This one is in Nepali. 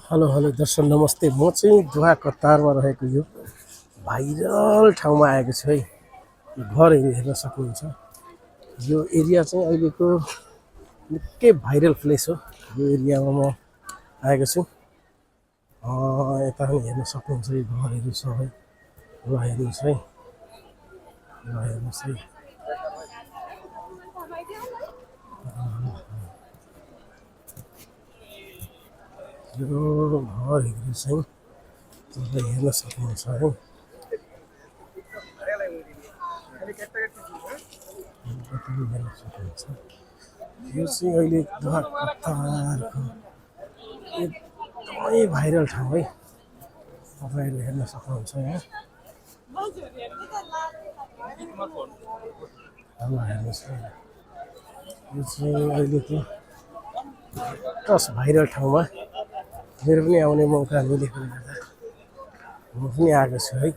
हेलो हेलो दर्शक नमस्ते। म चाहिँ दोहा कतारमा रहेको यो भाइरल ठाउँमा आएको छु है। घरहरू हेर्न सक्नुहुन्छ। यो एरिया चाहिँ अहिलेको निकै भाइरल प्लेस हो। यो एरियामा म आएको छु। यता पनि हेर्न सक्नुहुन्छ यो घरहरू सबै। ल हेर्नुहोस् है, ल हेर्नुहोस् है। यो घरहरू चाहिँ तपाईँ हेर्न सक्नुहुन्छ है। तपाईँ हेर्न सक्नुहुन्छ। यो चाहिँ अहिले दोहा कतारको एकदमै भाइरल ठाउँ है। तपाईँहरू हेर्न सक्नुहुन्छ यहाँ। अब हेर्नुहोस् है। यो चाहिँ अहिलेको टस भाइरल ठाउँमा मेरो पनि आउने मौका मिलेकोले गर्दा म पनि आएको छु है।